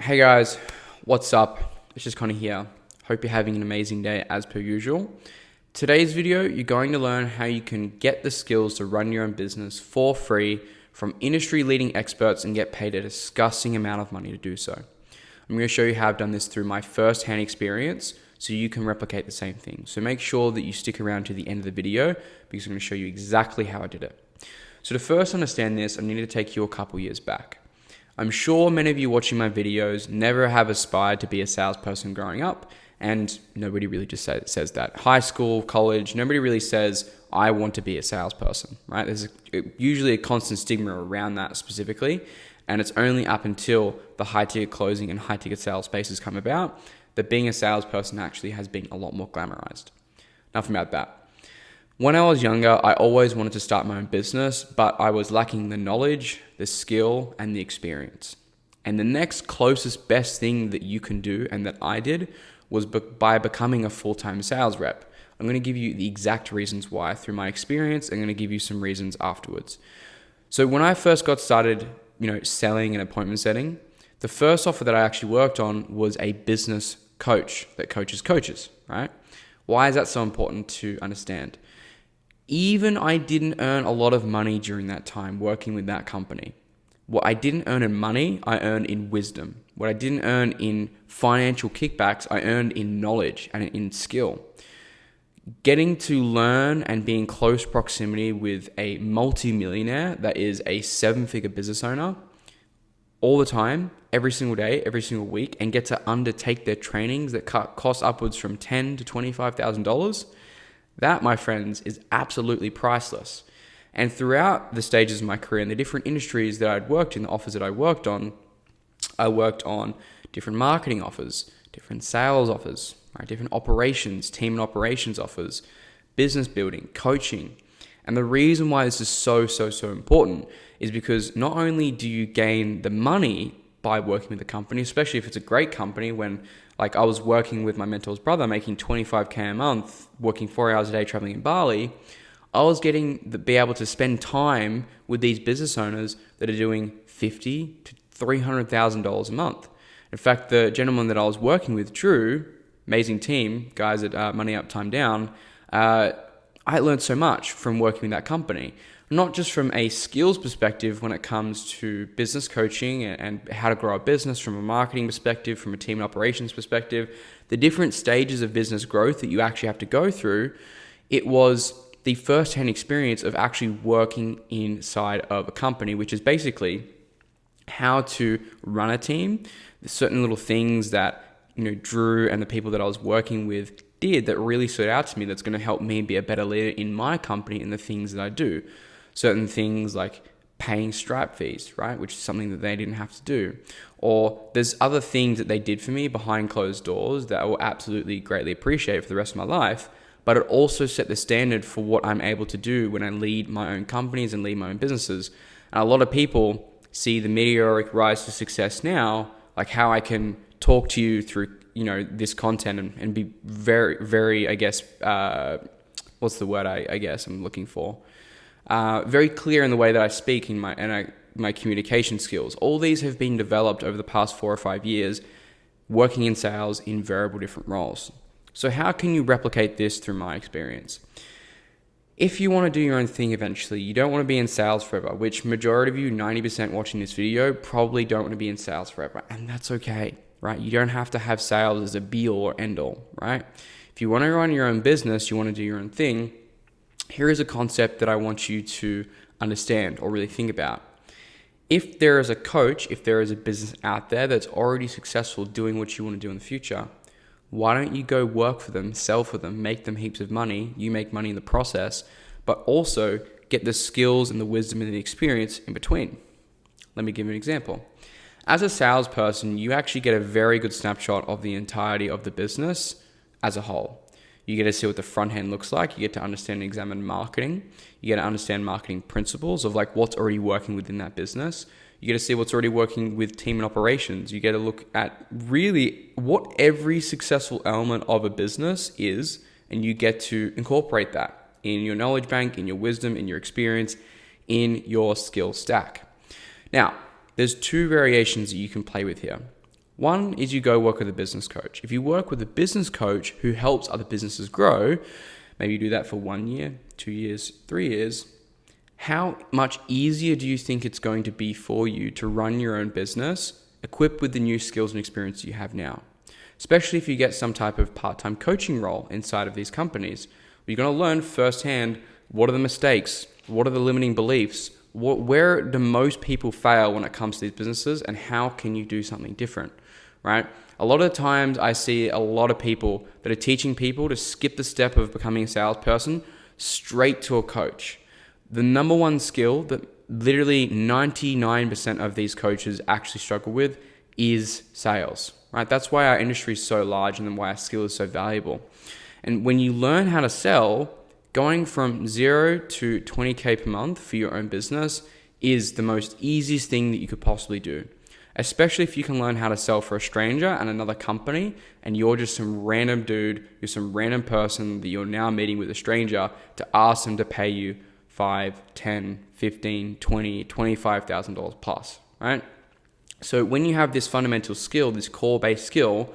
Hey guys, what's up? It's just Connor here. Hope you're having an amazing day as per usual. Today's video, you're going to learn how you can get the skills to run your own business for free from industry leading experts and get paid a disgusting amount of money to do so. I'm going to show you how I've done this through my first-hand experience so you can replicate the same thing. So make sure that you stick around to the end of the video because I'm going to show you exactly how I did it. So to first understand this, I need to take you a couple years back. I'm sure many of you watching my videos never have aspired to be a salesperson growing up, and nobody really just says that. High school, college, nobody really says, I want to be a salesperson, right? There's usually a constant stigma around that specifically, and it's only up until the high-ticket closing and high-ticket sales spaces come about that being a salesperson actually has been a lot more glamorized. Enough about that. When I was younger, I always wanted to start my own business, but I was lacking the knowledge, the skill, and the experience. And the next closest best thing that you can do, and that I did, was by becoming a full-time sales rep. I'm going to give you the exact reasons why through my experience. I'm going to give you some reasons afterwards. So when I first got started, selling and appointment setting, the first offer that I actually worked on was a business coach that coaches coaches, right? Why is that so important to understand? Even I didn't earn a lot of money during that time working with that company. What I didn't earn in money, I earned in wisdom. What I didn't earn in financial kickbacks, I earned in knowledge and in skill. Getting to learn and be in close proximity with a multi-millionaire that is a 7-figure business owner all the time, every single day, every single week, and get to undertake their trainings that cost upwards from $10,000 to $25,000, that, my friends, is absolutely priceless. And throughout the stages of my career and the different industries that I'd worked in, the offers that I worked on different marketing offers, different sales offers, right? Different operations, team and operations offers, business building, coaching. And the reason why this is so important is because not only do you gain the money by working with a company, especially if it's a great company, when like I was working with my mentor's brother, making $25K a month, working 4 hours a day, traveling in Bali, I was getting to be able to spend time with these business owners that are doing $50,000 to $300,000 a month. In fact, the gentleman that I was working with, Drew, amazing team, guys at Money Up, Time Down, I learned so much from working with that company. Not just from a skills perspective when it comes to business coaching and how to grow a business, from a marketing perspective, from a team and operations perspective, the different stages of business growth that you actually have to go through. It was the first-hand experience of actually working inside of a company, which is basically how to run a team. There's certain little things that Drew and the people that I was working with did that really stood out to me that's going to help me be a better leader in my company and the things that I do. Certain things like paying Stripe fees, right? Which is something that they didn't have to do. Or there's other things that they did for me behind closed doors that I will absolutely greatly appreciate for the rest of my life. But it also set the standard for what I'm able to do when I lead my own companies and lead my own businesses. And a lot of people see the meteoric rise to success now, like how I can talk to you through, this content and be very, very, I guess, what's the word I guess I'm looking for? Very clear in the way that I speak in my communication skills. All these have been developed over the past 4 or 5 years, working in sales in variable different roles. So how can you replicate this through my experience? If you want to do your own thing eventually, you don't want to be in sales forever, which majority of you, 90% watching this video, probably don't want to be in sales forever. And that's okay, right? You don't have to have sales as a be-all or end-all, right? If you want to run your own business, you want to do your own thing, here is a concept that I want you to understand or really think about. If there is a coach, if there is a business out there that's already successful doing what you want to do in the future, why don't you go work for them, sell for them, make them heaps of money, you make money in the process, but also get the skills and the wisdom and the experience in between. Let me give you an example. As a salesperson, you actually get a very good snapshot of the entirety of the business as a whole. You get to see what the front end looks like. You get to understand and examine marketing. You get to understand marketing principles of like what's already working within that business. You get to see what's already working with team and operations. You get to look at really what every successful element of a business is, and you get to incorporate that in your knowledge bank, in your wisdom, in your experience, in your skill stack. Now, there's 2 variations that you can play with here. One is you go work with a business coach. If you work with a business coach who helps other businesses grow, maybe you do that for 1 year, 2 years, 3 years, how much easier do you think it's going to be for you to run your own business equipped with the new skills and experience you have now? Especially if you get some type of part-time coaching role inside of these companies. You're going to learn firsthand what are the mistakes, what are the limiting beliefs, where do most people fail when it comes to these businesses, and how can you do something different, right? A lot of the times I see a lot of people that are teaching people to skip the step of becoming a salesperson straight to a coach. The number one skill that literally 99% of these coaches actually struggle with is sales, right? That's why our industry is so large and why our skill is so valuable. And when you learn how to sell, going from 0 to 20K per month for your own business is the most easiest thing that you could possibly do. Especially if you can learn how to sell for a stranger and another company, and you're just some random dude, you're some random person that you're now meeting with a stranger to ask them to pay you $5, $10, $15, $20, $25,000 plus, right? So when you have this fundamental skill, this core-based skill,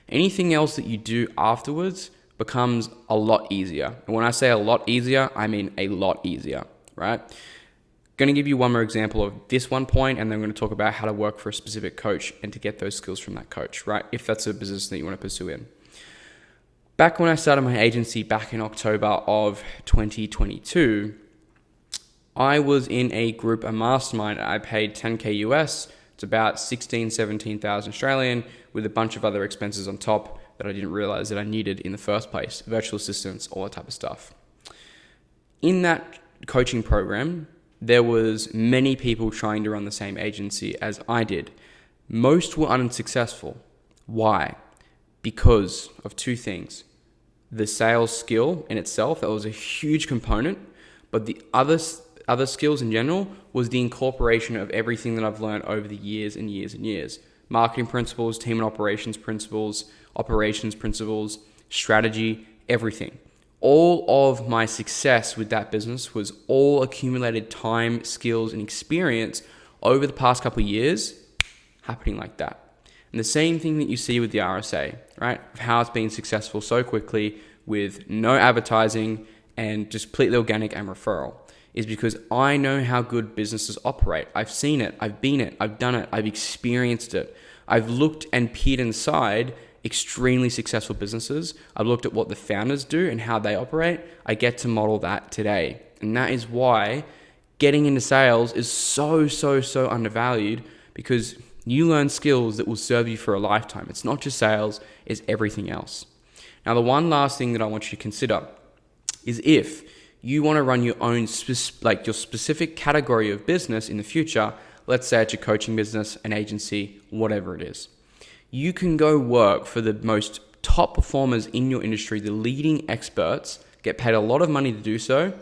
anything else that you do afterwards becomes a lot easier. And when I say a lot easier, I mean a lot easier, right? Going to give you one more example of this one point, and then I'm going to talk about how to work for a specific coach and to get those skills from that coach, right? If that's a business that you want to pursue in. Back when I started my agency back in October of 2022, I was in a group, a mastermind. I paid 10K US. It's about 17,000 Australian with a bunch of other expenses on top that I didn't realize that I needed in the first place. Virtual assistants, all that type of stuff. In that coaching program, there was many people trying to run the same agency as I did. Most were unsuccessful. Why? Because of two things. The sales skill in itself, that was a huge component, but the other skills in general was the incorporation of everything that I've learned over the years and years and years. Marketing principles, team and operations principles, strategy, everything. All of my success with that business was all accumulated time, skills, and experience over the past couple of years happening like that. And the same thing that you see with the RSA, right? How it's been successful so quickly with no advertising and just completely organic and referral is because I know how good businesses operate. I've seen it, I've been it, I've done it, I've experienced it. I've looked and peered inside extremely successful businesses. I've looked at what the founders do and how they operate. I get to model that today. And that is why getting into sales is so undervalued, because you learn skills that will serve you for a lifetime. It's not just sales, it's everything else. Now, the one last thing that I want you to consider is if you want to run your own, your specific category of business in the future, let's say it's a coaching business, an agency, whatever it is. You can go work for the most top performers in your industry, the leading experts, get paid a lot of money to do so,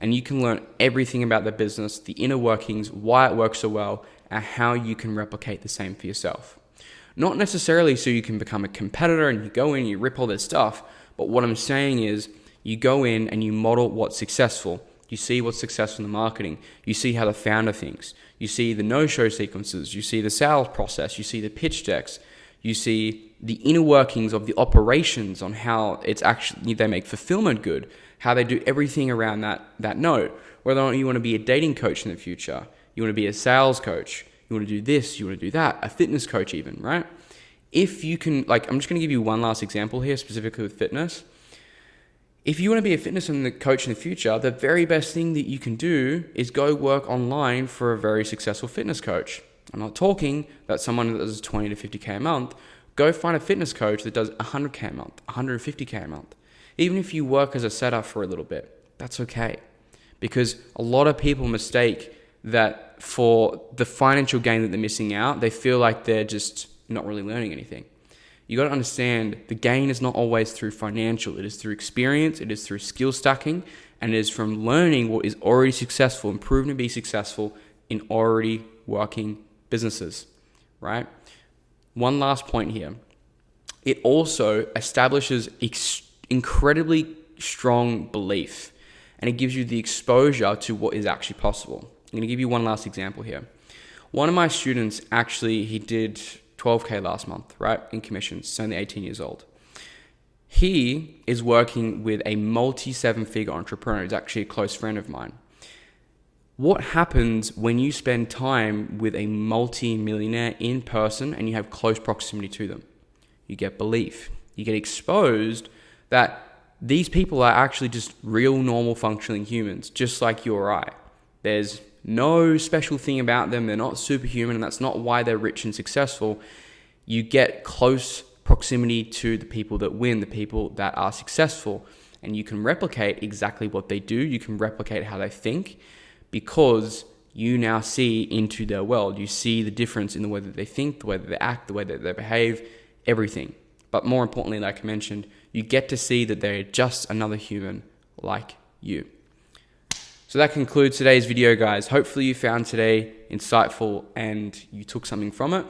and you can learn everything about their business, the inner workings, why it works so well, and how you can replicate the same for yourself. Not necessarily so you can become a competitor and you go in and you rip all this stuff, but what I'm saying is you go in and you model what's successful. You see what's successful in the marketing. You see how the founder thinks. You see the no-show sequences. You see the sales process. You see the pitch decks. You see the inner workings of the operations on how it's actually, they make fulfillment good, how they do everything around that note. Whether or not you want to be a dating coach in the future, you want to be a sales coach, you want to do this, you want to do that, a fitness coach even, right? If you can, I'm just going to give you one last example here, specifically with fitness. If you want to be a fitness coach in the future, the very best thing that you can do is go work online for a very successful fitness coach. I'm not talking that someone that does 20 to 50K a month. Go find a fitness coach that does 100K a month, 150K a month. Even if you work as a setter for a little bit, that's okay. Because a lot of people mistake that for the financial gain that they're missing out, they feel like they're just not really learning anything. You got to understand the gain is not always through financial. It is through experience, it is through skill stacking, and it is from learning what is already successful and proven to be successful in already working businesses, right? One last point here. It also establishes incredibly strong belief, and it gives you the exposure to what is actually possible. I'm going to give you one last example here. One of my students actually, he did 12K last month, right? In commissions. He's only 18 years old. He is working with a multi-7-figure entrepreneur. He's actually a close friend of mine. What happens when you spend time with a multi-millionaire in person and you have close proximity to them? You get belief. You get exposed that these people are actually just real, normal, functioning humans, just like you or I. There's no special thing about them. They're not superhuman, and that's not why they're rich and successful. You get close proximity to the people that win, the people that are successful, and you can replicate exactly what they do. You can replicate how they think because you now see into their world. You see the difference in the way that they think, the way that they act, the way that they behave, everything. But more importantly, like I mentioned, you get to see that they're just another human like you. So that concludes today's video, guys. Hopefully you found today insightful and you took something from it.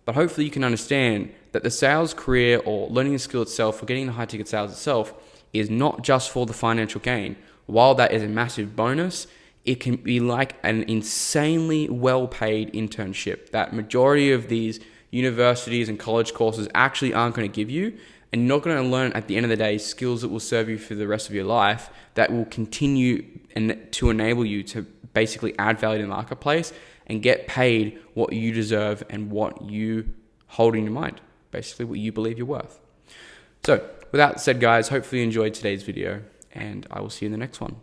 But hopefully you can understand that the sales career or learning a skill itself or getting the high ticket sales itself is not just for the financial gain. While that is a massive bonus, it can be like an insanely well-paid internship that majority of these universities and college courses actually aren't going to give you, and you're not going to learn at the end of the day skills that will serve you for the rest of your life that will continue and to enable you to basically add value to the marketplace and get paid what you deserve and what you hold in your mind, basically what you believe you're worth. So with that said, guys, hopefully you enjoyed today's video, and I will see you in the next one.